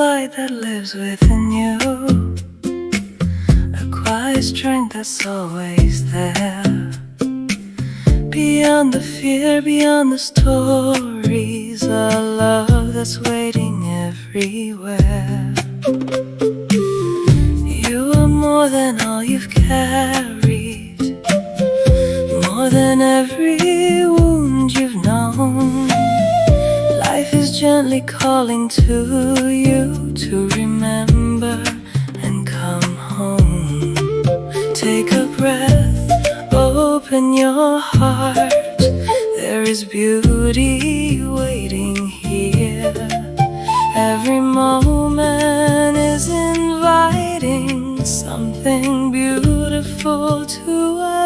light that lives within you, a quiet strength that's always there. Beyond the fear, beyond the stories, a love that's waiting everywhere. You are more than all you've carried, more than every wound you've known. Life is gently calling to you to remember and come home. Take a breath, open your heart. There is beauty waiting here. Every moment is inviting something beautiful to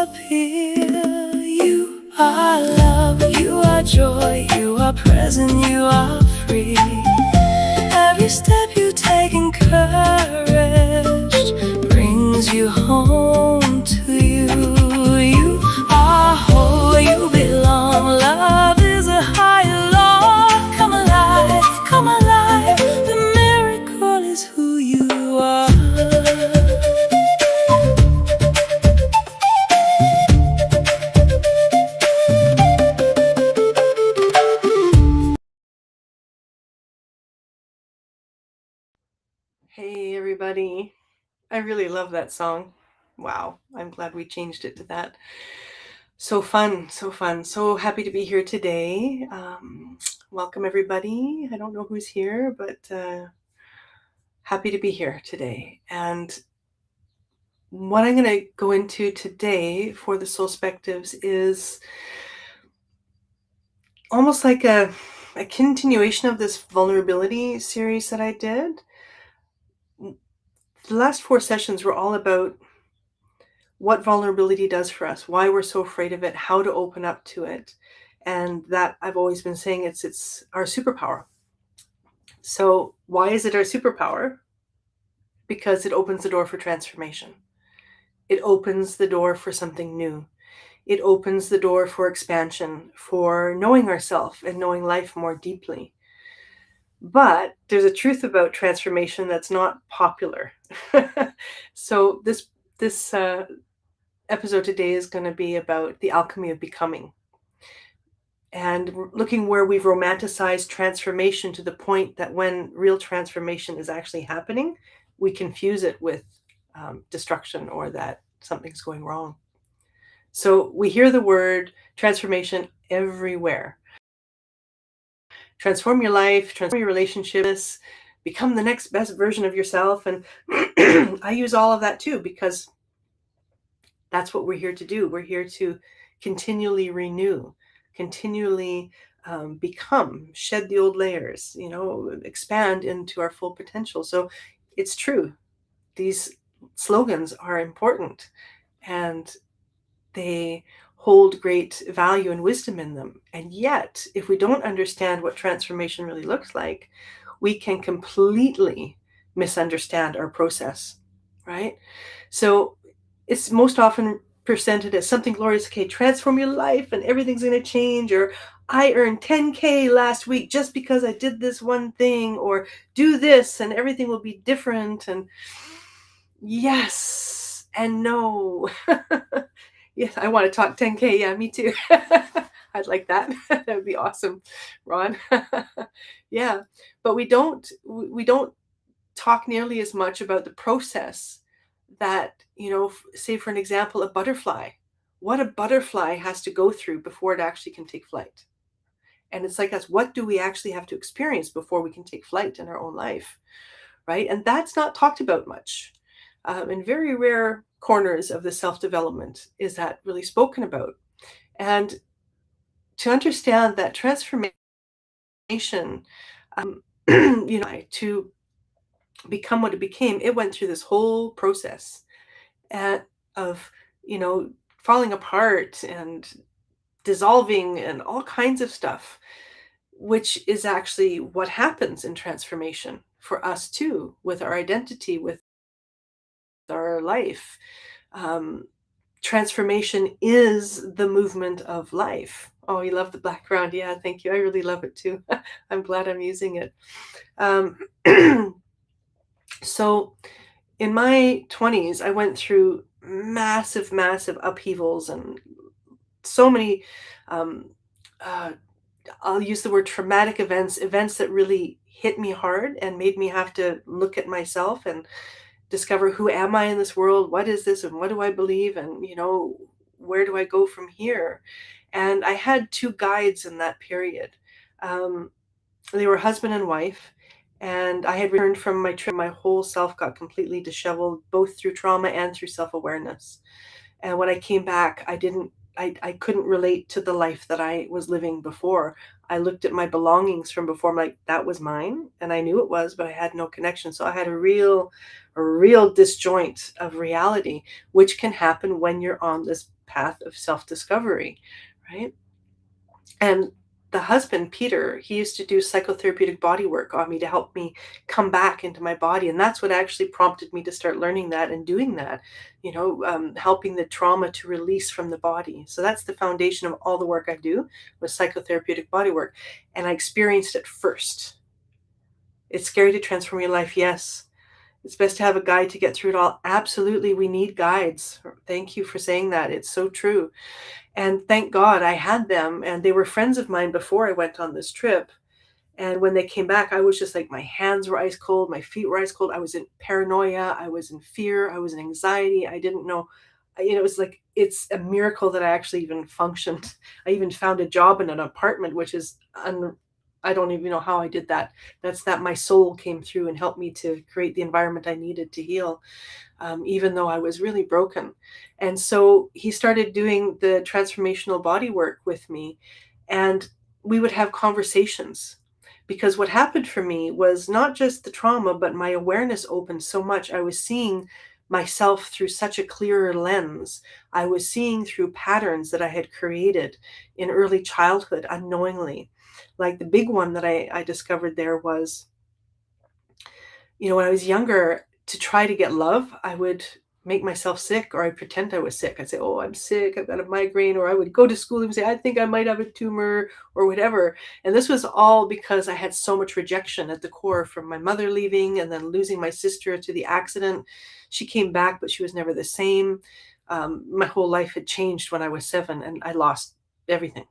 appear. You are love, you are joy, you are present, you are free. Every step you take encouraged brings you home to you. You are whole, you belong. Love is a higher law. Come alive, come alive. The miracle is who you are. Hey everybody, I really love that song. Wow, I'm glad we changed it to that. So fun, so fun. So happy to be here today. Welcome everybody. I don't know who's here, but happy to be here today. And what I'm going to go into today for the SoulsSpectives is almost like a continuation of this vulnerability series that I did. The last 4 sessions were all about what vulnerability does for us, why we're so afraid of it, how to open up to it. And that I've always been saying it's our superpower. So why is it our superpower? Because it opens the door for transformation. It opens the door for something new. It opens the door for expansion, for knowing ourselves and knowing life more deeply. But there's a truth about transformation that's not popular. So this episode today is going to be about the alchemy of becoming, and looking where we've romanticized transformation to the point that when real transformation is actually happening, we confuse it with destruction or that something's going wrong. So we hear the word transformation everywhere. Transform your life, transform your relationships, become the next best version of yourself. And I use all of that too, because that's what we're here to do. We're here to continually renew, continually become, shed the old layers, expand into our full potential. So it's true. These slogans are important and they hold great value and wisdom in them. And yet, if we don't understand what transformation really looks like, we can completely misunderstand our process, right? So it's most often presented as something glorious. Okay, transform your life and everything's going to change. Or I earned 10K last week just because I did this one thing. Or do this and everything will be different. And yes and no. Yes, I want to talk 10K. Yeah, me too. I'd like that. That would be awesome, Ron. Yeah, but we don't talk nearly as much about the process that, say for an example, a butterfly, what a butterfly has to go through before it actually can take flight. And it's like us, what do we actually have to experience before we can take flight in our own life, right? And that's not talked about much. In very rare corners of the self-development is that really spoken about. And to understand that transformation, to become what it became, it went through this whole process of, falling apart and dissolving and all kinds of stuff, which is actually what happens in transformation for us too, with our identity, with our life. Transformation is the movement of life. Oh, you love the background. Yeah, thank you. I really love it too. I'm glad I'm using it. So in my 20s, I went through massive, massive upheavals and so many, um, uh, I'll use the word traumatic events, events that really hit me hard and made me have to look at myself and discover who am I in this world? What is this? And what do I believe? And, where do I go from here? And I had two guides in that period. Um, they were husband and wife. And I had returned from my trip. My whole self got completely disheveled, both through trauma and through self awareness. And when I came back, I couldn't relate to the life that I was living before. I looked at my belongings from before. I'm like, that was mine. And I knew it was, but I had no connection. So I had a real disjoint of reality, which can happen when you're on this path of self-discovery, right? And the husband, Peter, he used to do psychotherapeutic body work on me to help me come back into my body. And that's what actually prompted me to start learning that and doing that, helping the trauma to release from the body. So that's the foundation of all the work I do with psychotherapeutic body work. And I experienced it first. It's scary to transform your life. Yes. It's best to have a guide to get through it all. Absolutely. We need guides. Thank you for saying that. It's so true. And thank God I had them, and they were friends of mine before I went on this trip. And when they came back, I was just like, my hands were ice cold, my feet were ice cold. I was in paranoia, I was in fear, I was in anxiety. I didn't know, it was like, it's a miracle that I actually even functioned. I even found a job in an apartment, which is, I don't even know how I did that. That's that my soul came through and helped me to create the environment I needed to heal, even though I was really broken. And so he started doing the transformational body work with me, and we would have conversations. Because what happened for me was not just the trauma, but my awareness opened so much. I was seeing myself through such a clearer lens. I was seeing through patterns that I had created in early childhood unknowingly. Like the big one that I discovered there was, when I was younger, to try to get love, I would make myself sick, or I'd pretend I was sick. I'd say, "Oh, I'm sick. I've got a migraine." Or I would go to school and say, "I think I might have a tumor," or whatever. And this was all because I had so much rejection at the core from my mother leaving and then losing my sister to the accident. She came back, but she was never the same. My whole life had changed when I was 7, and I lost everything.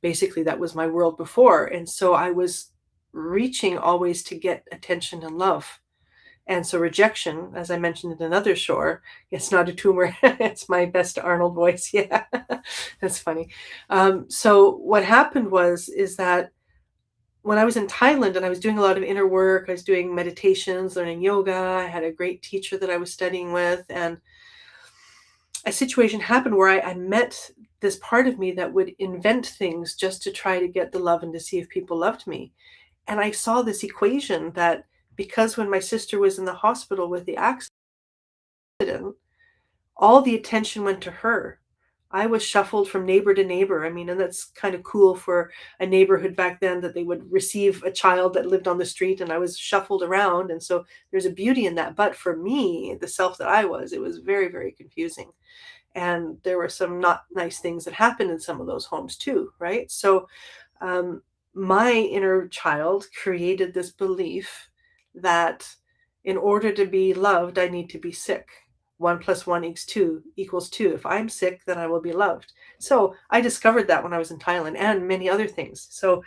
Basically, that was my world before. And so I was reaching always to get attention and love. And so rejection, as I mentioned in another shore, it's not a tumor. It's my best Arnold voice. Yeah, that's funny. So what happened is that when I was in Thailand and I was doing a lot of inner work, I was doing meditations, learning yoga. I had a great teacher that I was studying with, and a situation happened where I met this part of me that would invent things just to try to get the love and to see if people loved me. And I saw this equation that, because when my sister was in the hospital with the accident, all the attention went to her. I was shuffled from neighbor to neighbor. I mean, and that's kind of cool for a neighborhood back then, that they would receive a child that lived on the street, and I was shuffled around. And so there's a beauty in that. But for me, the self that I was, it was very, very confusing. And there were some not nice things that happened in some of those homes too, right? So um, my inner child created this belief that in order to be loved, I need to be sick. 1 + 1 equals 2. If I'm sick, then I will be loved. So I discovered that when I was in Thailand, and many other things. So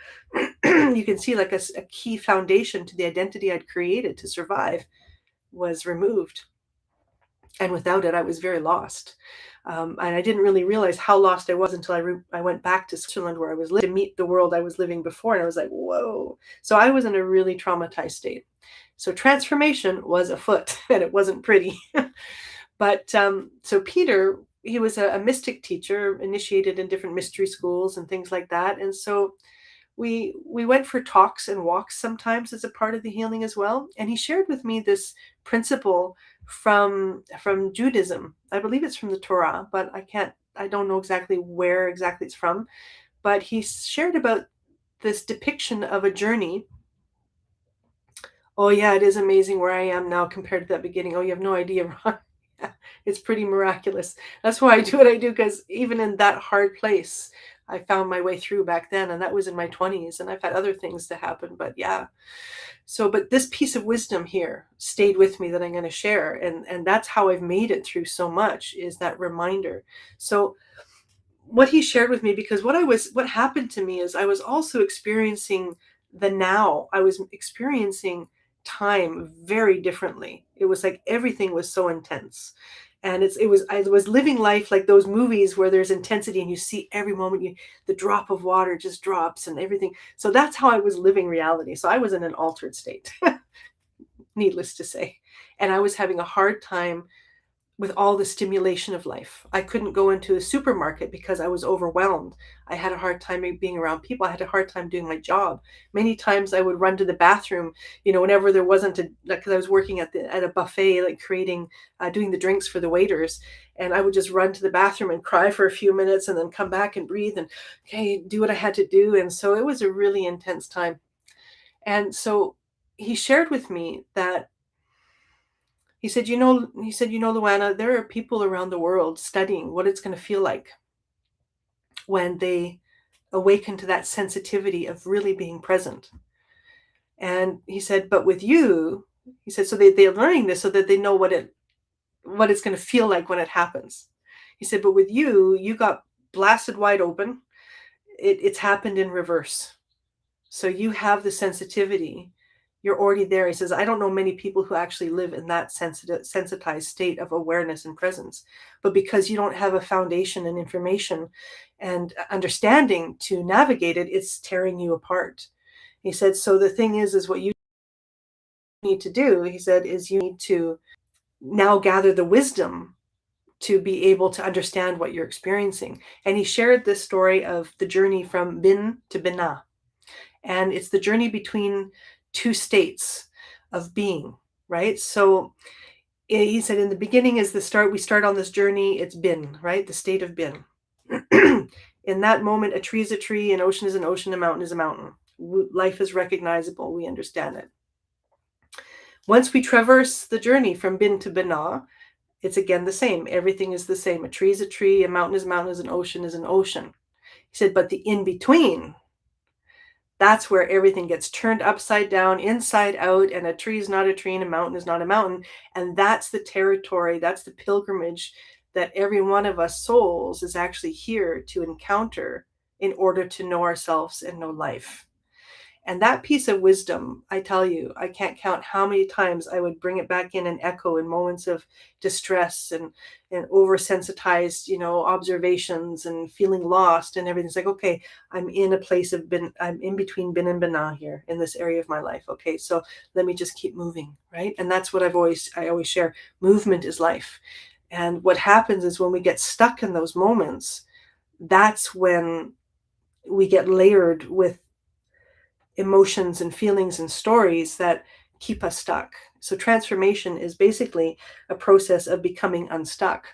you can see, like, a key foundation to the identity I'd created to survive was removed. And without it, I was very lost. And I didn't really realize how lost I was until I went back to Switzerland, where I was living, to meet the world I was living before. And I was like, whoa. So I was in a really traumatized state. So transformation was afoot, and it wasn't pretty. But so Peter, he was a mystic teacher, initiated in different mystery schools and things like that. And so we went for talks and walks sometimes as a part of the healing as well. And he shared with me this principle from Judaism. I believe it's from the Torah, but I don't know exactly where exactly it's from. But he shared about this depiction of a journey. Oh yeah, it is amazing where I am now compared to that beginning. Oh, you have no idea, Ron. Yeah, it's pretty miraculous. That's why I do what I do, because even in that hard place, I found my way through back then, and that was in my 20s, and I've had other things to happen, but yeah. So, but this piece of wisdom here stayed with me that I'm going to share, and that's how I've made it through so much, is that reminder. So what he shared with me, because what happened to me is I was also experiencing the now. I was experiencing time very differently. It was like everything was so intense. And I was living life like those movies where there's intensity and you see every moment the drop of water just drops and everything. So that's how I was living reality. So I was in an altered state, needless to say. And I was having a hard time with all the stimulation of life. I couldn't go into a supermarket because I was overwhelmed. I had a hard time being around people. I had a hard time doing my job. Many times I would run to the bathroom, whenever there wasn't because I was working at a buffet, like creating, doing the drinks for the waiters. And I would just run to the bathroom and cry for a few minutes and then come back and breathe and, okay, do what I had to do. And so it was a really intense time. And so he shared with me that Luana, there are people around the world studying what it's going to feel like when they awaken to that sensitivity of really being present. And he said, but with you, he said, so they're learning this so that they know what it's going to feel like when it happens. He said, but with you got blasted wide open. It's happened in reverse. So you have the sensitivity. You're already there. He says, I don't know many people who actually live in that sensitized state of awareness and presence. But because you don't have a foundation and information and understanding to navigate it, it's tearing you apart. He said, so the thing is what you need to do, he said, is you need to now gather the wisdom to be able to understand what you're experiencing. And he shared this story of the journey from Bin to Binah. And it's the journey between two states of being, right? So he said in the beginning is the start, we start on this journey, it's Bin, right? The state of Bin. In that moment, a tree is a tree, an ocean is an ocean, a mountain is a mountain. Life is recognizable, we understand it. Once we traverse the journey from Bin to Binah, it's again the same. Everything is the same. A tree is a tree, a mountain is an ocean is an ocean. He said, but the in-between, that's where everything gets turned upside down, inside out, and a tree is not a tree and a mountain is not a mountain. And that's the territory, that's the pilgrimage that every one of us souls is actually here to encounter in order to know ourselves and know life. And that piece of wisdom, I tell you, I can't count how many times I would bring it back in and echo in moments of distress and oversensitized, observations and feeling lost and everything's like, okay, I'm in a place of I'm in between Bin and Binah here in this area of my life. Okay, so let me just keep moving, right? And that's what I always share. Movement is life. And what happens is when we get stuck in those moments, that's when we get layered with emotions and feelings and stories that keep us stuck. So transformation is basically a process of becoming unstuck.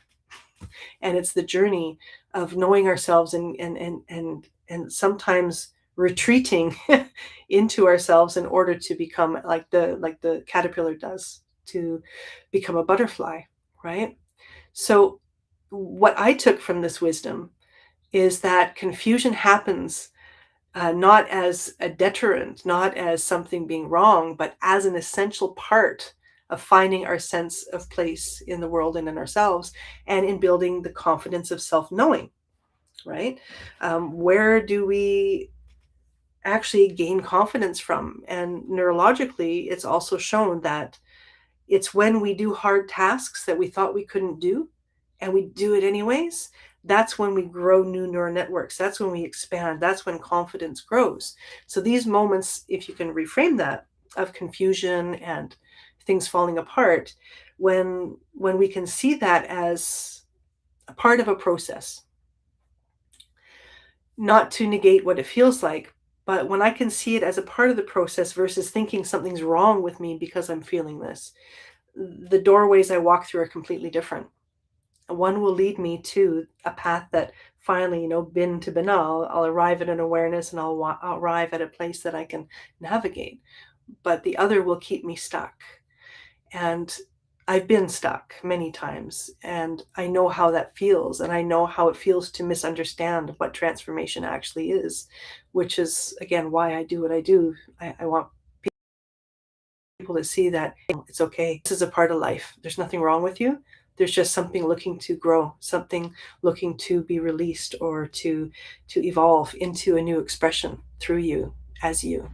And it's the journey of knowing ourselves and sometimes retreating into ourselves in order to become like the caterpillar does, to become a butterfly, right? So what I took from this wisdom is that confusion happens not as a deterrent, not as something being wrong, but as an essential part of finding our sense of place in the world and in ourselves, and in building the confidence of self-knowing, right? Where do we actually gain confidence from? And neurologically, it's also shown that it's when we do hard tasks that we thought we couldn't do, and we do it anyways. That's when we grow new neural networks. That's when we expand. That's when confidence grows. So these moments, if you can reframe that, of confusion and things falling apart, when we can see that as a part of a process, not to negate what it feels like, but when I can see it as a part of the process versus thinking something's wrong with me because I'm feeling this, the doorways I walk through are completely different. One will lead me to a path that finally, Bin to Binah, I'll arrive at an awareness and I'll arrive at a place that I can navigate. But the other will keep me stuck. And I've been stuck many times, and I know how that feels, and I know how it feels to misunderstand what transformation actually is, which is, again, why I do what I do. I want people to see that it's okay. This is a part of life. There's nothing wrong with you. There's just something looking to grow, something looking to be released or to evolve into a new expression through you as you,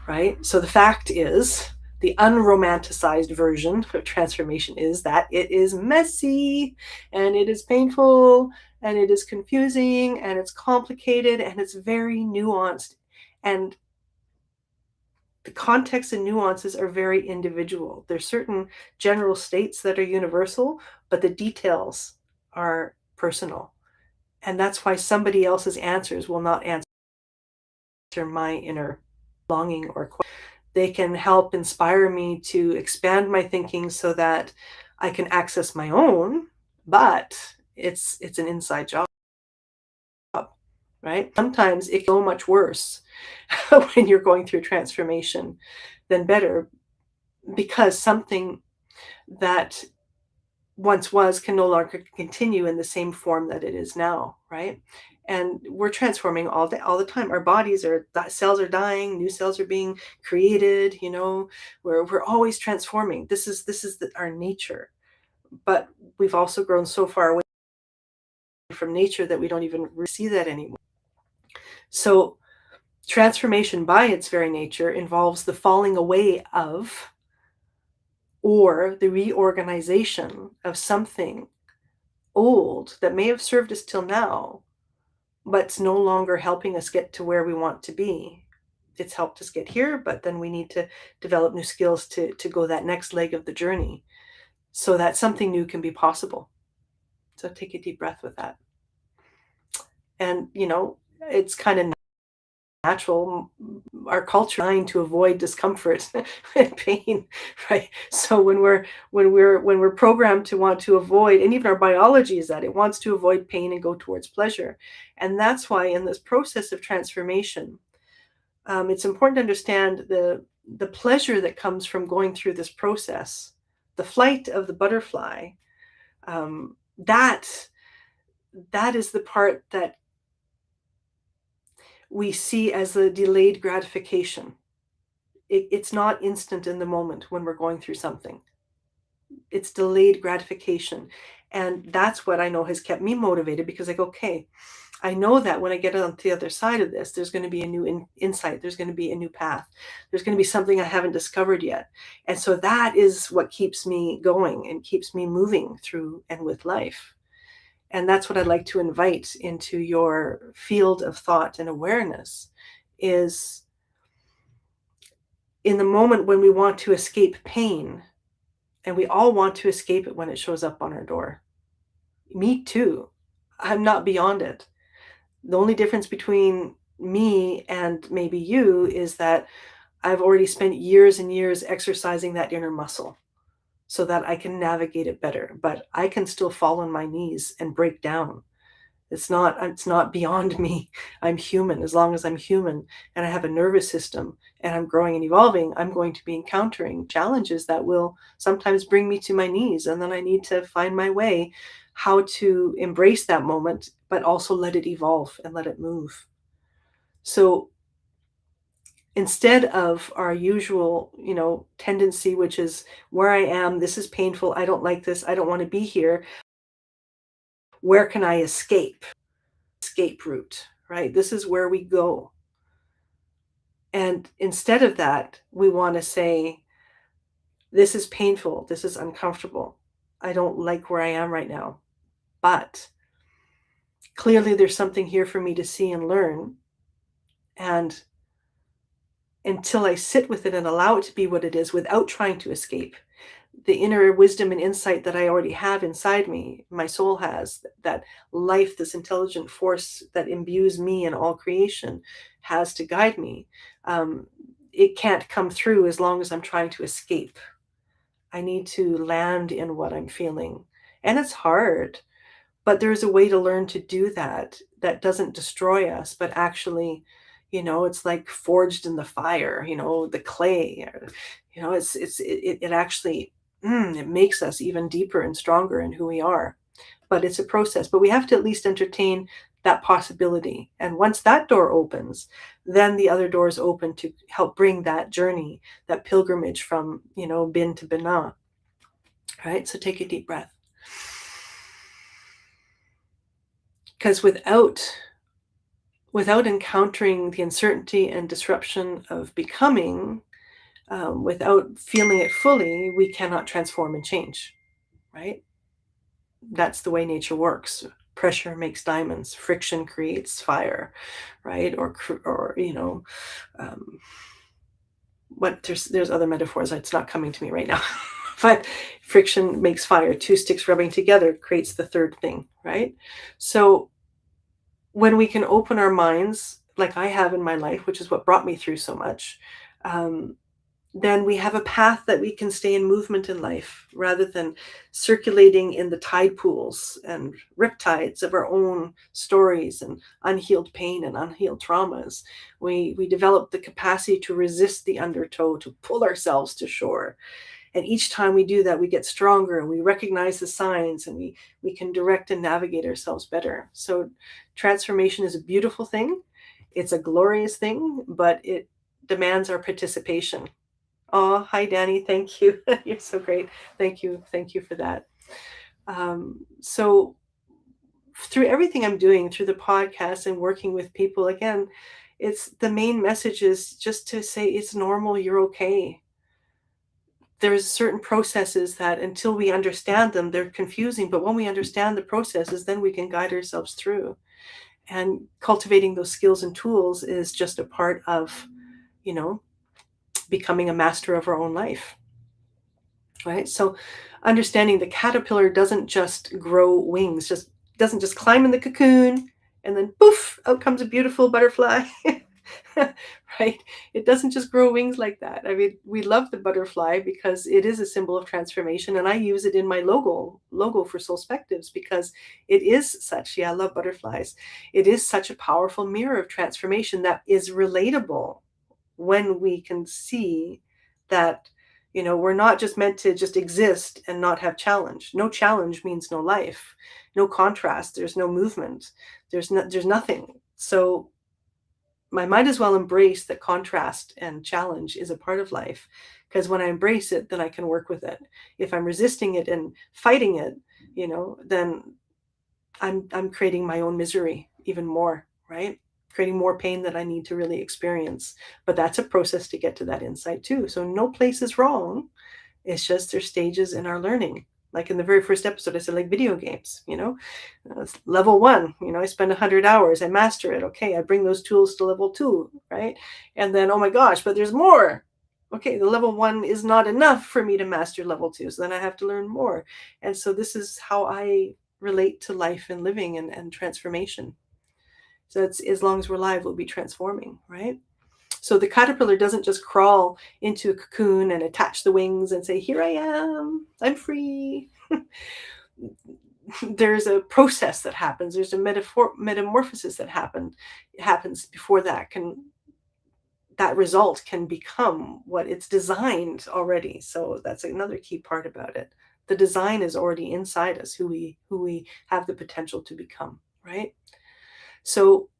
right? So the fact is, the unromanticized version of transformation is that it is messy and it is painful and it is confusing and it's complicated and it's very nuanced. And the context and nuances are very individual. There's certain general states that are universal, but the details are personal. And that's why somebody else's answers will not answer my inner longing or question. They can help inspire me to expand my thinking so that I can access my own, but it's an inside job, right? Sometimes it's so much worse when you're going through transformation than better, because something that once was can no longer continue in the same form that it is now, right? And we're transforming all day, all the time. Our bodies are, cells are dying, new cells are being created. We're always transforming. This is our nature. But we've also grown so far away from nature that we don't even see that anymore. So transformation by its very nature involves the falling away of, or the reorganization of, something old that may have served us till now, but it's no longer helping us get to where we want to be. It's helped us get here, but then we need to develop new skills to go that next leg of the journey so that something new can be possible. So take a deep breath with that. And, it's kind of natural. Our culture is trying to avoid discomfort and pain, right? So when we're programmed to want to avoid, and even our biology is that it wants to avoid pain and go towards pleasure. And that's why in this process of transformation, it's important to understand the pleasure that comes from going through this process, the flight of the butterfly. That is the part that we see as the delayed gratification. It's not instant in the moment when we're going through something. It's delayed gratification. And that's what I know has kept me motivated, because I go, okay, I know that when I get on the other side of this, there's going to be a new insight. There's going to be a new path. There's going to be something I haven't discovered yet. And so that is what keeps me going and keeps me moving through and with life. And that's what I'd like to invite into your field of thought and awareness, is in the moment when we want to escape pain, and we all want to escape it when it shows up on our door. Me too. I'm not beyond it. The only difference between me and maybe you is that I've already spent years and years exercising that inner muscle so that I can navigate it better. But I can still fall on my knees and break down. It's not beyond me. I'm human. As long as I'm human and I have a nervous system and I'm growing and evolving, I'm going to be encountering challenges that will sometimes bring me to my knees. And then I need to find my way how to embrace that moment, but also let it evolve and let it move. So instead of our usual, tendency, which is where I am, this is painful, I don't like this, I don't want to be here, where can I escape? Escape route, right? This is where we go. And instead of that, we want to say, this is painful, this is uncomfortable, I don't like where I am right now, but clearly there's something here for me to see and learn. And until I sit with it and allow it to be what it is without trying to escape, the inner wisdom and insight that I already have inside me, my soul has, that life, this intelligent force that imbues me and all creation, has to guide me. It can't come through as long as I'm trying to escape. I need to land in what I'm feeling. And it's hard, but there's a way to learn to do that doesn't destroy us, but actually, it's like forged in the fire, the clay, it actually it makes us even deeper and stronger in who we are. But it's a process. But we have to at least entertain that possibility. And once that door opens, then the other doors open to help bring that journey, that pilgrimage from, bin to Binah. Right? So take a deep breath. Because without encountering the uncertainty and disruption of becoming, without feeling it fully, we cannot transform and change, right? That's the way nature works. Pressure makes diamonds. Friction creates fire, right? Or there's other metaphors. It's not coming to me right now. But friction makes fire. Two sticks rubbing together creates the third thing, right? So when we can open our minds, like I have in my life, which is what brought me through so much, then we have a path that we can stay in movement in life rather than circulating in the tide pools and riptides of our own stories and unhealed pain and unhealed traumas. We develop the capacity to resist the undertow, to pull ourselves to shore. And each time we do that, we get stronger and we recognize the signs, and we can direct and navigate ourselves better. So transformation is a beautiful thing. It's a glorious thing, but it demands our participation. Oh, hi, Danny. Thank you. You're so great. Thank you. Thank you for that. So through everything I'm doing, through the podcast and working with people, again, it's the main message is just to say it's normal. You're okay. There's certain processes that until we understand them, they're confusing. But when we understand the processes, then we can guide ourselves through. And cultivating those skills and tools is just a part of, becoming a master of our own life. Right? So understanding the caterpillar doesn't just grow wings, doesn't just climb in the cocoon and then poof, out comes a beautiful butterfly. Right? It doesn't just grow wings like that. I mean, we love the butterfly because it is a symbol of transformation, and I use it in my logo for SoulsSpectives because it is such. Yeah, I love butterflies. It is such a powerful mirror of transformation that is relatable when we can see that we're not just meant to just exist and not have challenge. No challenge means no life. No contrast, there's no movement. There's nothing. So I might as well embrace that contrast and challenge is a part of life, because when I embrace it, then I can work with it. If I'm resisting it and fighting it, then I'm creating my own misery even more, right? Creating more pain that I need to really experience. But that's a process to get to that insight too. So no place is wrong. It's just there's stages in our learning. Like in the very first episode, I said, like video games, level 1, I spend 100 hours, I master it. Okay, I bring those tools to level 2, right? And then, oh my gosh, but there's more. Okay, the level 1 is not enough for me to master level 2. So then I have to learn more. And so this is how I relate to life and living and transformation. So it's, as long as we're alive, we'll be transforming, right? So the caterpillar doesn't just crawl into a cocoon and attach the wings and say, here I am, I'm free. There's a process that happens. There's a metamorphosis that happens before that result can become what it's designed already. So that's another key part about it. The design is already inside us, who we have the potential to become, right? So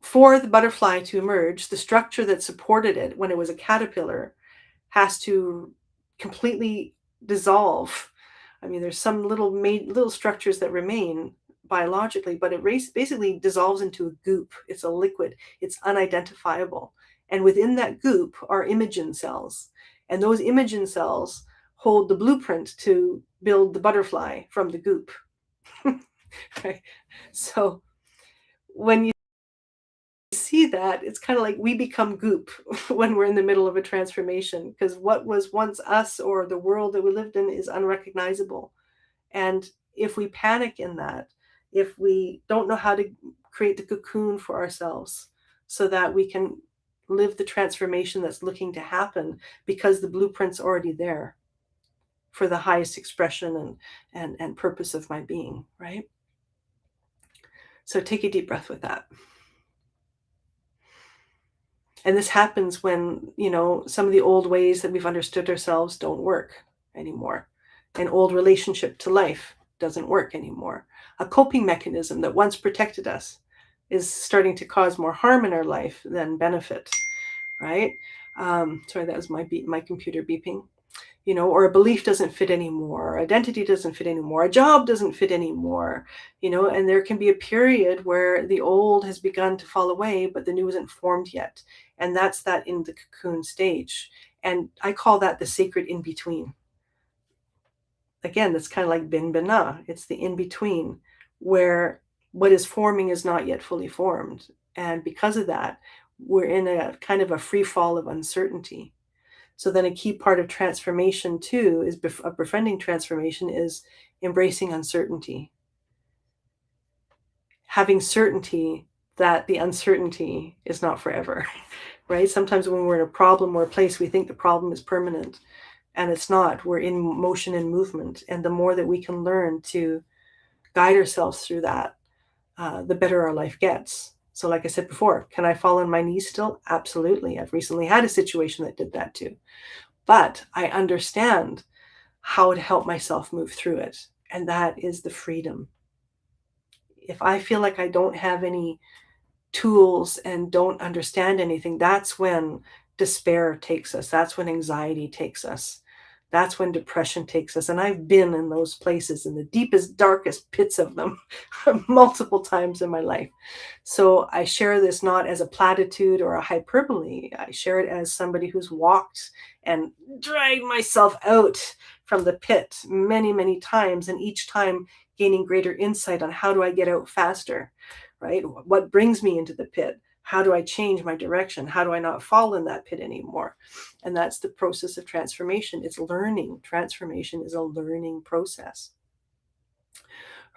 for the butterfly to emerge, the structure that supported it when it was a caterpillar has to completely dissolve. I mean, there's some little structures that remain biologically, but it basically dissolves into a goop. It's a liquid. It's unidentifiable. And within that goop are imagen cells. And those imagen cells hold the blueprint to build the butterfly from the goop. Right? So when you see that, it's kind of like we become goop when we're in the middle of a transformation, because what was once us or the world that we lived in is unrecognizable. And if we panic in that, if we don't know how to create the cocoon for ourselves so that we can live the transformation that's looking to happen, because the blueprint's already there for the highest expression and purpose of my being, right? So take a deep breath with that. And this happens when, some of the old ways that we've understood ourselves don't work. anymore. An old relationship to life doesn't work anymore. A coping mechanism that once protected us is starting to cause more harm in our life than benefit, right? Sorry, that was my computer beeping. Or a belief doesn't fit anymore, identity doesn't fit anymore, a job doesn't fit anymore, and there can be a period where the old has begun to fall away, but the new isn't formed yet. And that's that in the cocoon stage. And I call that the sacred in between. Again, that's kind of like bin bina. It's the in between where what is forming is not yet fully formed. And because of that, we're in a kind of a free fall of uncertainty. So then a key part of transformation too is a befriending transformation is embracing uncertainty. Having certainty that the uncertainty is not forever, right? Sometimes when we're in a problem or a place, we think the problem is permanent, and it's not. We're in motion and movement. And the more that we can learn to guide ourselves through that, the better our life gets. So like I said before, can I fall on my knees still? Absolutely. I've recently had a situation that did that too. But I understand how to help myself move through it. And that is the freedom. If I feel like I don't have any tools and don't understand anything, that's when despair takes us. That's when anxiety takes us. That's when depression takes us. And I've been in those places, in the deepest, darkest pits of them multiple times in my life. So I share this not as a platitude or a hyperbole. I share it as somebody who's walked and dragged myself out from the pit many, many times, and each time gaining greater insight on how do I get out faster, right? What brings me into the pit? How do I change my direction? How do I not fall in that pit anymore? And that's the process of transformation. It's learning. Transformation is a learning process,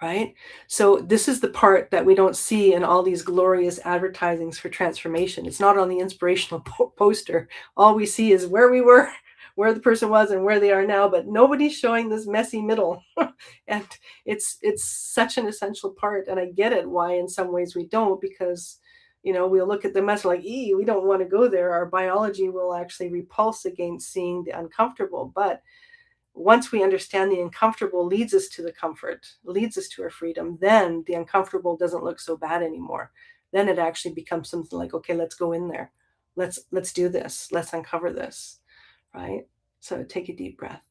right? So this is the part that we don't see in all these glorious advertisings for transformation. It's not on the inspirational poster. All we see is where we were, where the person was, and where they are now, but nobody's showing this messy middle. And it's such an essential part. And I get it why in some ways we don't, because we'll look at the mess like, we don't want to go there. Our biology will actually repulse against seeing the uncomfortable. But once we understand the uncomfortable leads us to the comfort, leads us to our freedom, then the uncomfortable doesn't look so bad anymore. Then it actually becomes something like, okay, let's go in there. Let's do this. Let's uncover this, right? So take a deep breath.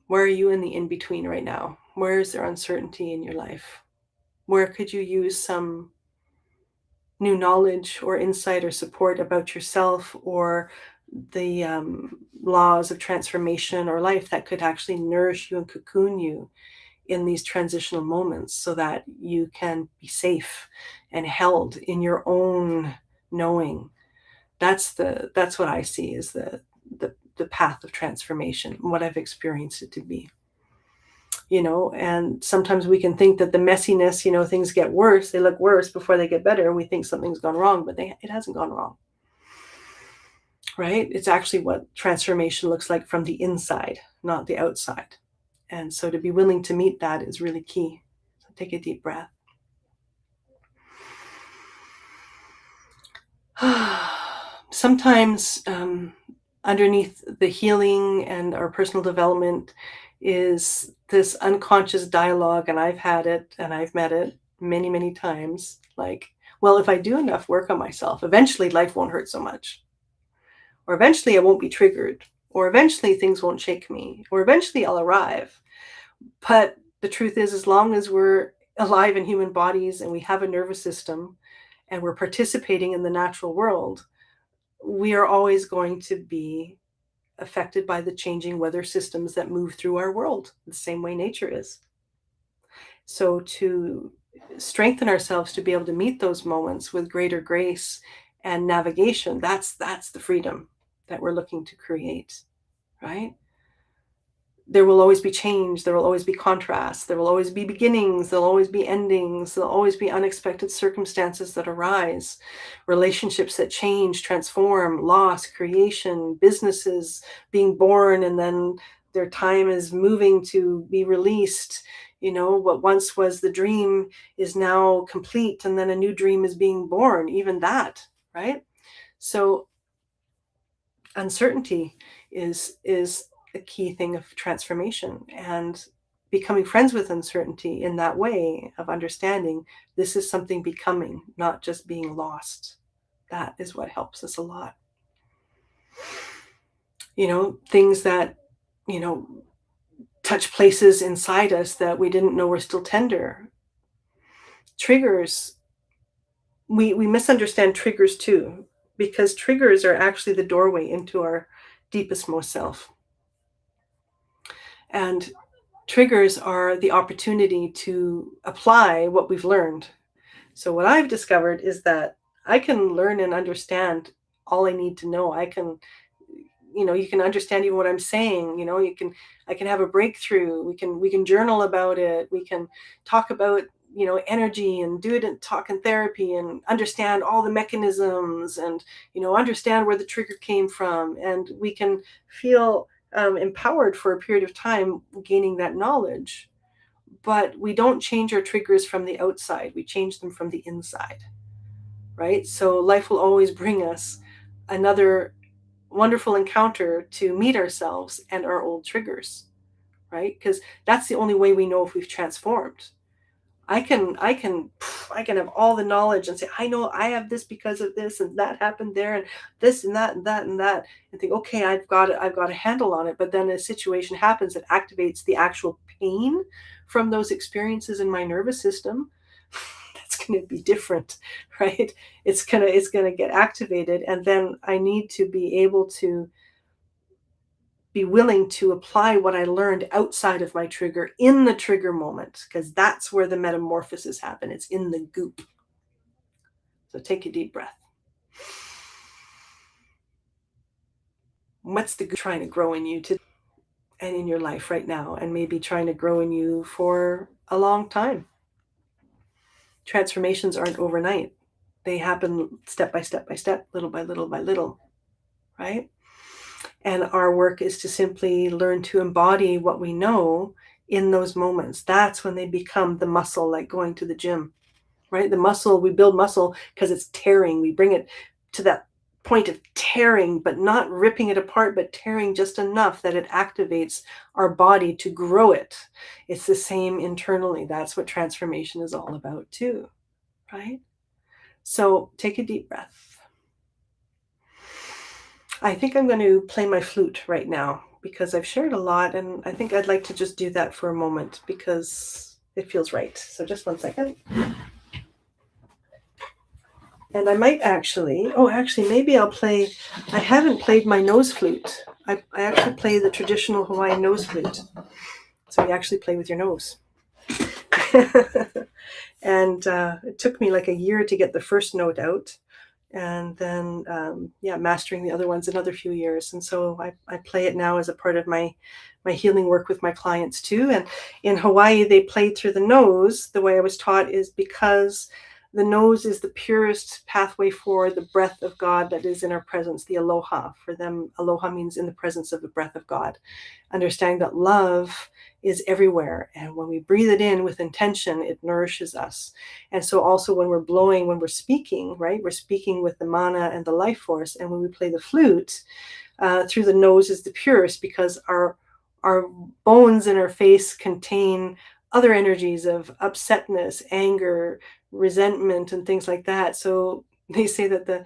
Where are you in the in-between right now? Where is there uncertainty in your life? Where could you use some new knowledge or insight or support about yourself or the laws of transformation or life that could actually nourish you and cocoon you in these transitional moments so that you can be safe and held in your own knowing? That's what I see as the path of transformation, what I've experienced it to be. And sometimes we can think that the messiness, things get worse, they look worse before they get better. We think something's gone wrong, but it hasn't gone wrong, right? It's actually what transformation looks like from the inside, not the outside. And so to be willing to meet that is really key. So take a deep breath. Sometimes underneath the healing and our personal development is this unconscious dialogue, and I've had it and I've met it many, many times. Like, well, if I do enough work on myself, eventually life won't hurt so much. Or eventually I won't be triggered. Or eventually things won't shake me. Or eventually I'll arrive. But the truth is, as long as we're alive in human bodies and we have a nervous system and we're participating in the natural world, we are always going to be affected by the changing weather systems that move through our world, the same way nature is. So to strengthen ourselves to be able to meet those moments with greater grace and navigation, that's the freedom that we're looking to create, right? There will always be change. There will always be contrast. There will always be beginnings. There'll always be endings. There'll always be unexpected circumstances that arise, relationships that change, transform, loss, creation, businesses being born, and then their time is moving to be released. What once was the dream is now complete, and then a new dream is being born, even that, right? So uncertainty is a key thing of transformation, and becoming friends with uncertainty in that way of understanding this is something becoming, not just being lost. That is what helps us a lot. Things that, touch places inside us that we didn't know were still tender. Triggers, we misunderstand triggers too, because triggers are actually the doorway into our deepest, most self. And triggers are the opportunity to apply what we've learned. So what I've discovered is that I can learn and understand all I need to know. I can, you can understand even what I'm saying. I can have a breakthrough. We can journal about it. We can talk about, energy, and do it in talk and therapy, and understand all the mechanisms, and, understand where the trigger came from. And we can feel empowered for a period of time gaining that knowledge. But we don't change our triggers from the outside. We change them from the inside, right? So life will always bring us another wonderful encounter to meet ourselves and our old triggers, right? Because that's the only way we know if we've transformed. I can have all the knowledge and say, I know I have this because of this, and that happened there, and this and that and that and that, and think, okay, I've got a handle on it. But then a situation happens that activates the actual pain from those experiences in my nervous system. That's going to be different, right? It's gonna get activated, and then I need to be able to be willing to apply what I learned outside of my trigger in the trigger moment, because that's where the metamorphosis happen. It's in the goop. So take a deep breath. What's the goop trying to grow in you today and in your life right now, and maybe trying to grow in you for a long time? Transformations aren't overnight. They happen step by step by step, little by little by little, right? And our work is to simply learn to embody what we know in those moments. That's when they become the muscle, like going to the gym, right? The muscle, we build muscle because it's tearing. We bring it to that point of tearing, but not ripping it apart, but tearing just enough that it activates our body to grow it. It's the same internally. That's what transformation is all about too, right? So take a deep breath. I think I'm going to play my flute right now because I've shared a lot, and I think I'd like to just do that for a moment because it feels right. So just one second. And I might actually, maybe I'll play, I haven't played my nose flute. I actually play the traditional Hawaiian nose flute. So you actually play with your nose. And it took me like a year to get the first note out. And then, mastering the other ones another few years. And so I play it now as a part of my healing work with my clients too. And in Hawaii, they play through the nose. The way I was taught is because the nose is the purest pathway for the breath of God that is in our presence, the aloha. For them, aloha means in the presence of the breath of God. Understanding that love is everywhere. And when we breathe it in with intention, it nourishes us. And so also when we're blowing, when we're speaking, right, we're speaking with the mana and the life force. And when we play the flute, through the nose is the purest, because our bones in our face contain other energies of upsetness, anger, resentment, and things like that. So they say that the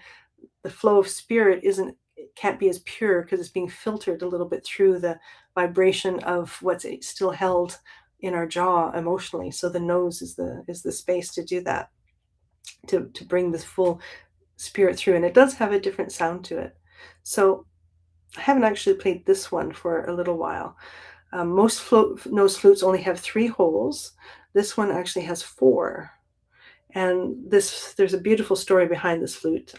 flow of spirit can't be as pure because it's being filtered a little bit through the vibration of what's still held in our jaw emotionally. So the nose is the space to do that, to bring this full spirit through. And it does have a different sound to it. So I haven't actually played this one for a little while. Most nose flutes only have 3 holes. This one actually has 4. And there's a beautiful story behind this flute,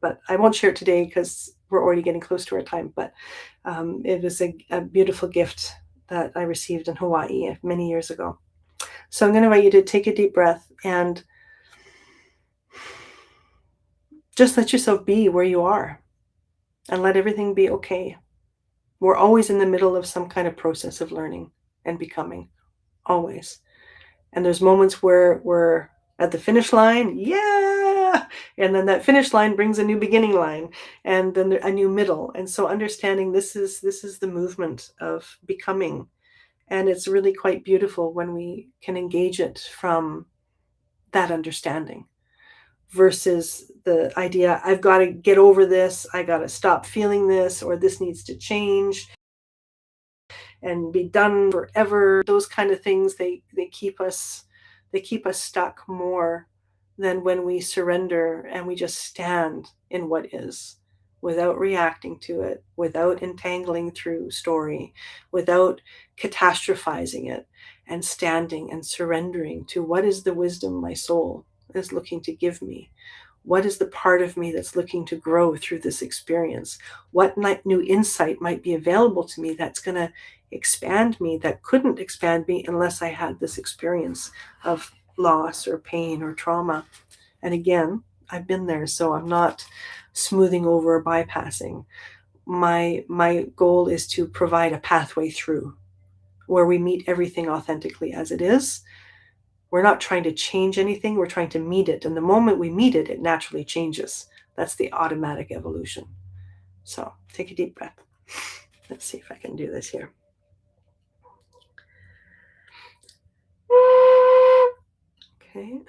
but I won't share it today because we're already getting close to our time. But it was a beautiful gift that I received in Hawaii many years ago. So I'm going to invite you to take a deep breath and just let yourself be where you are and let everything be okay. We're always in the middle of some kind of process of learning and becoming, always. And there's moments where we're at the finish line, yeah, And then that finish line brings a new beginning line, and then a new middle. And so understanding this is the movement of becoming. And it's really quite beautiful when we can engage it from that understanding versus the idea, I've got to get over this, I got to stop feeling this, or this needs to change and be done forever. Those kind of things, they keep us stuck more than when we surrender and we just stand in what is, without reacting to it, without entangling through story, without catastrophizing it, and standing and surrendering to what is the wisdom my soul is looking to give me. What is the part of me that's looking to grow through this experience? What new insight might be available to me that's going to expand me, that couldn't expand me unless I had this experience of loss or pain or trauma? And again, I've been there, so I'm not smoothing over or bypassing. My goal is to provide a pathway through where we meet everything authentically as it is. We're not trying to change anything, we're trying to meet it. And the moment we meet it, it naturally changes. That's the automatic evolution. So take a deep breath. Let's see if I can do this here. Okay.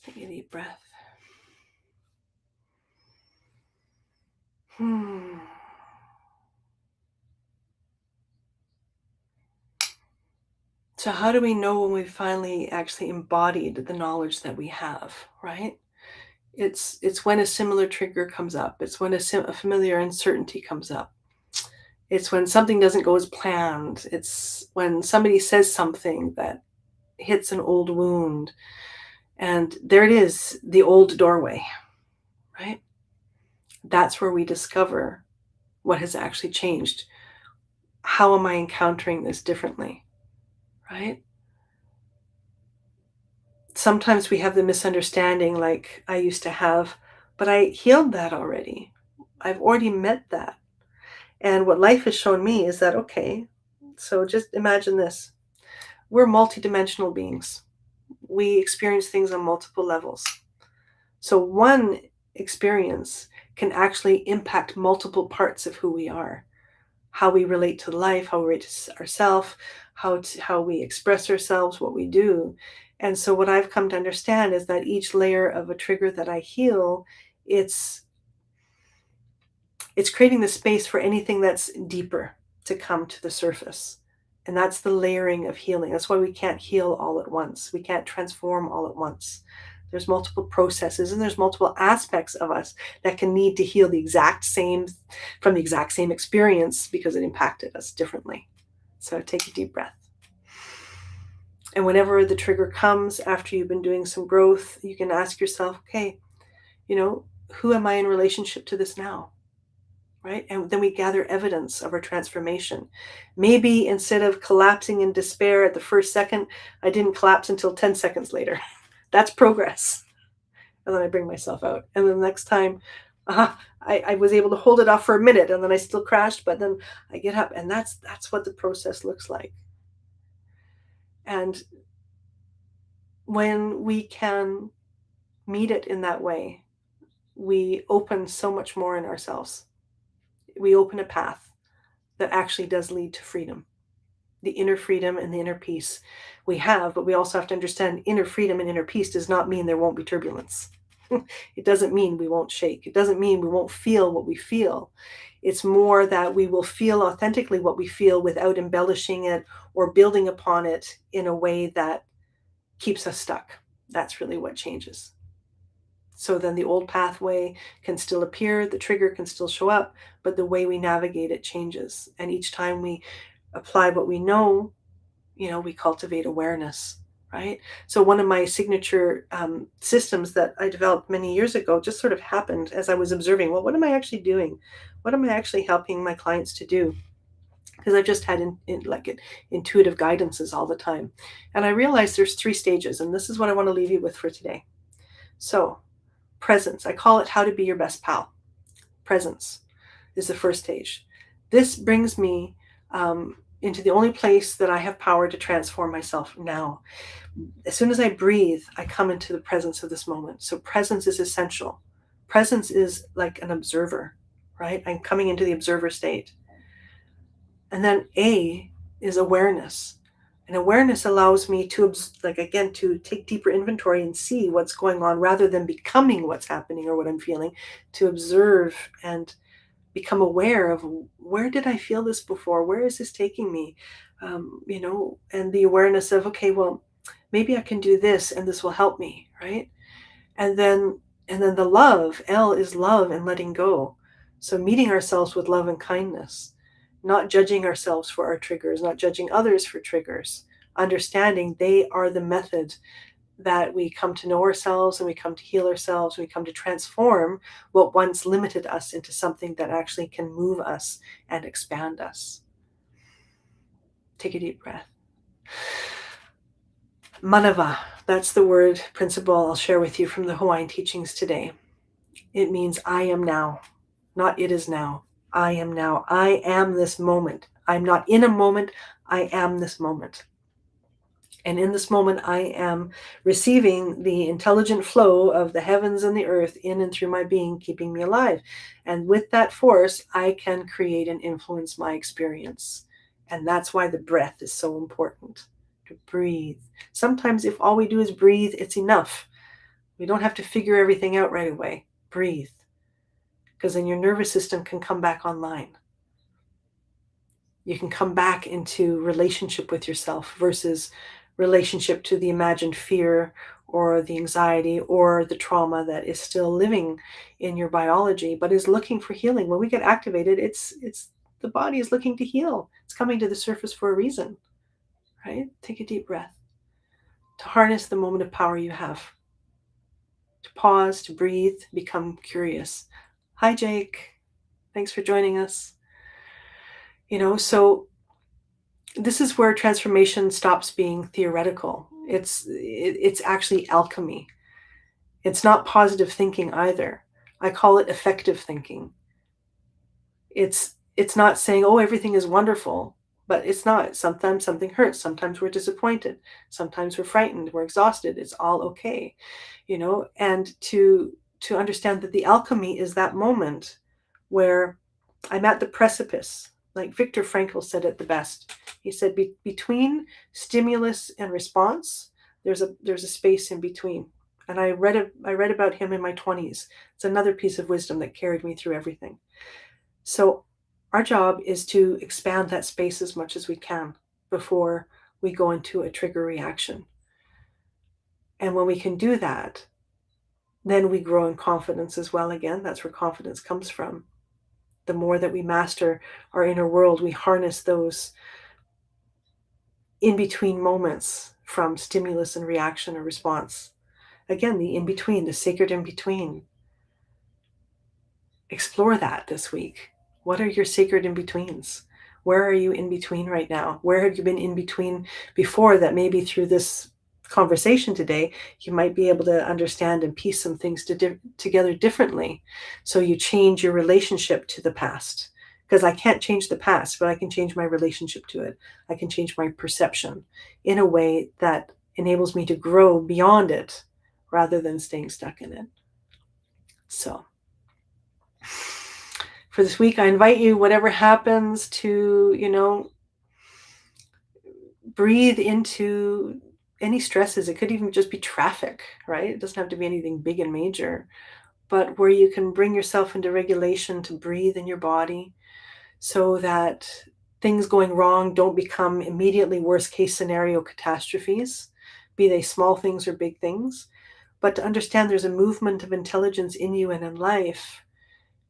Take a deep breath. So how do we know when we've finally actually embodied the knowledge that we have, right? It's when a similar trigger comes up. It's when a familiar uncertainty comes up. It's when something doesn't go as planned. It's when somebody says something that hits an old wound. And there it is, the old doorway, right? That's where we discover what has actually changed. How am I encountering this differently, right? Sometimes we have the misunderstanding like I used to have, but I healed that already. I've already met that. And what life has shown me is that, okay, so just imagine this. We're multidimensional beings. We experience things on multiple levels. So one experience can actually impact multiple parts of who we are. How we relate to life, how we relate to ourselves, how we express ourselves, what we do. And so what I've come to understand is that each layer of a trigger that I heal, it's creating the space for anything that's deeper to come to the surface. And that's the layering of healing. That's why we can't heal all at once. We can't transform all at once. There's multiple processes and there's multiple aspects of us that can need to heal the exact same from the exact same experience because it impacted us differently. So take a deep breath. And whenever the trigger comes after you've been doing some growth, you can ask yourself, okay, who am I in relationship to this now? Right? And then we gather evidence of our transformation. Maybe instead of collapsing in despair at the first second, I didn't collapse until 10 seconds later. That's progress. And then I bring myself out. And then the next time, I was able to hold it off for a minute and then I still crashed, but then I get up and that's what the process looks like. And when we can meet it in that way, we open so much more in ourselves. We open a path that actually does lead to freedom. the inner freedom and the inner peace we have, but we also have to understand inner freedom and inner peace does not mean there won't be turbulence. It doesn't mean we won't shake. It doesn't mean we won't feel what we feel. It's more that we will feel authentically what we feel without embellishing it or building upon it in a way that keeps us stuck. That's really what changes. So then the old pathway can still appear, the trigger can still show up, but the way we navigate it changes. And each time we apply what we know, we cultivate awareness, right? So one of my signature systems that I developed many years ago just sort of happened as I was observing, well, what am I actually doing? What am I actually helping my clients to do? Because I've just had intuitive guidances all the time. And I realized there's 3 stages, and this is what I want to leave you with for today. So presence, I call it how to be your best pal. Presence is the first stage. This brings me into the only place that I have power to transform myself now. As soon as I breathe, I come into the presence of this moment. So presence is essential. Presence is like an observer, right? I'm coming into the observer state. And then A is awareness. And awareness allows me to, to take deeper inventory and see what's going on rather than becoming what's happening or what I'm feeling, to observe and become aware of where did I feel this before? Where is this taking me? And the awareness of, okay, well, maybe I can do this and this will help me, right? And then the love, L is love and letting go. So meeting ourselves with love and kindness, not judging ourselves for our triggers, not judging others for triggers, understanding they are the method that we come to know ourselves and we come to heal ourselves, we come to transform what once limited us into something that actually can move us and expand us. Take a deep breath. Manava, that's the word principle I'll share with you from the Hawaiian teachings today. It means I am now, not it is now. I am now. I am this moment. I'm not in a moment. I am this moment. And in this moment, I am receiving the intelligent flow of the heavens and the earth in and through my being, keeping me alive. And with that force, I can create and influence my experience. And that's why the breath is so important, to breathe. Sometimes if all we do is breathe, it's enough. We don't have to figure everything out right away. Breathe. Because then your nervous system can come back online. You can come back into relationship with yourself versus relationship to the imagined fear or the anxiety or the trauma that is still living in your biology but is looking for healing. When we get activated, it's the body is looking to heal. It's coming to the surface for a reason, right? Take a deep breath. To harness the moment of power you have. To pause, to breathe, become curious. Hi, Jake. Thanks for joining us. So this is where transformation stops being theoretical. It's actually alchemy. It's not positive thinking either. I call it effective thinking. It's not saying, oh, everything is wonderful, but it's not. Sometimes something hurts. Sometimes we're disappointed. Sometimes we're frightened. We're exhausted. It's all okay, and to understand that the alchemy is that moment where I'm at the precipice. Like Viktor Frankl said it the best. He said, between stimulus and response, there's a space in between. And I read about him in my 20s. It's another piece of wisdom that carried me through everything. So our job is to expand that space as much as we can before we go into a trigger reaction. And when we can do that, then we grow in confidence as well. Again, that's where confidence comes from. The more that we master our inner world, we harness those in-between moments from stimulus and reaction or response. Again, the in-between, the sacred in-between. Explore that this week. What are your sacred in-betweens? Where are you in between right now? Where have you been in between before that maybe through this conversation today, you might be able to understand and piece some things together differently. So you change your relationship to the past. Because I can't change the past, but I can change my relationship to it. I can change my perception in a way that enables me to grow beyond it rather than staying stuck in it. So for this week, I invite you, whatever happens, to, breathe into any stresses. It could even just be traffic, right? It doesn't have to be anything big and major, but where you can bring yourself into regulation to breathe in your body so that things going wrong don't become immediately worst case scenario catastrophes, be they small things or big things, but to understand there's a movement of intelligence in you and in life.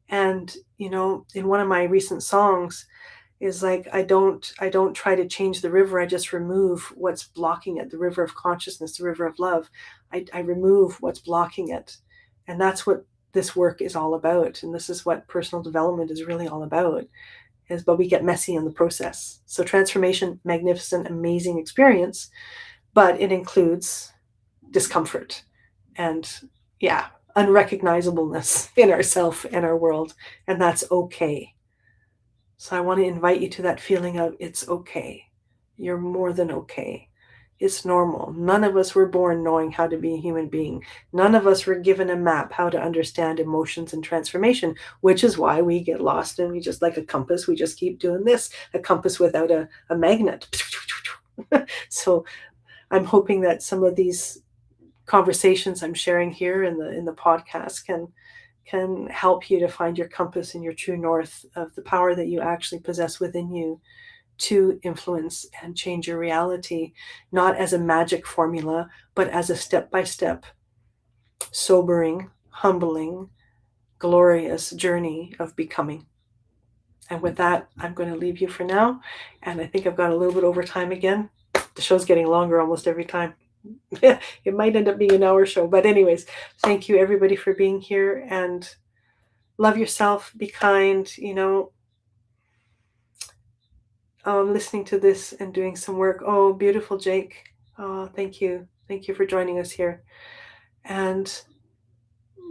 And, in one of my recent songs, is like, I don't try to change the river, I just remove what's blocking it, the river of consciousness, the river of love. I remove what's blocking it. And that's what this work is all about, and this is what personal development is really all about, but we get messy in the process. So transformation, magnificent, amazing experience, but it includes discomfort and, yeah, unrecognizableness in ourself and our world, and that's okay. So I want to invite you to that feeling of it's okay. You're more than okay. It's normal. None of us were born knowing how to be a human being. None of us were given a map how to understand emotions and transformation, which is why we get lost and we just, like a compass, we just keep doing this, a compass without a magnet. So I'm hoping that some of these conversations I'm sharing here in the podcast can help you to find your compass and your true north of the power that you actually possess within you to influence and change your reality, not as a magic formula, but as a step-by-step, sobering, humbling, glorious journey of becoming. And with that, I'm going to leave you for now. And I think I've got a little bit over time again. The show's getting longer almost every time. It might end up being an hour show. But anyways, thank you everybody for being here, and love yourself, be kind, listening to this and doing some work. Oh, beautiful, Jake. Oh, thank you. Thank you for joining us here. And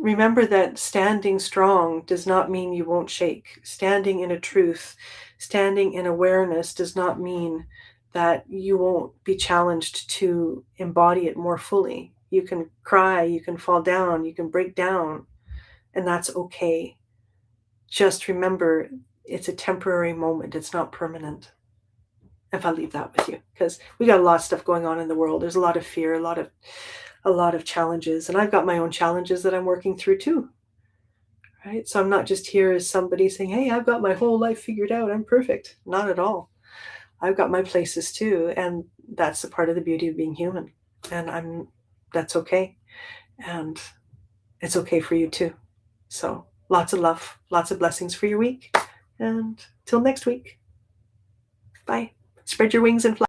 remember that standing strong does not mean you won't shake. Standing in a truth, standing in awareness does not mean that you won't be challenged to embody it more fully. You can cry, you can fall down, you can break down, and that's okay. Just remember, it's a temporary moment. It's not permanent. If I leave that with you, because we got a lot of stuff going on in the world. There's a lot of fear, a lot of challenges, and I've got my own challenges that I'm working through too. Right? So I'm not just here as somebody saying, "Hey, I've got my whole life figured out. I'm perfect." Not at all. I've got my places too, and that's a part of the beauty of being human. And that's okay, and it's okay for you too. So lots of love, lots of blessings for your week, and till next week. Bye. Spread your wings and fly.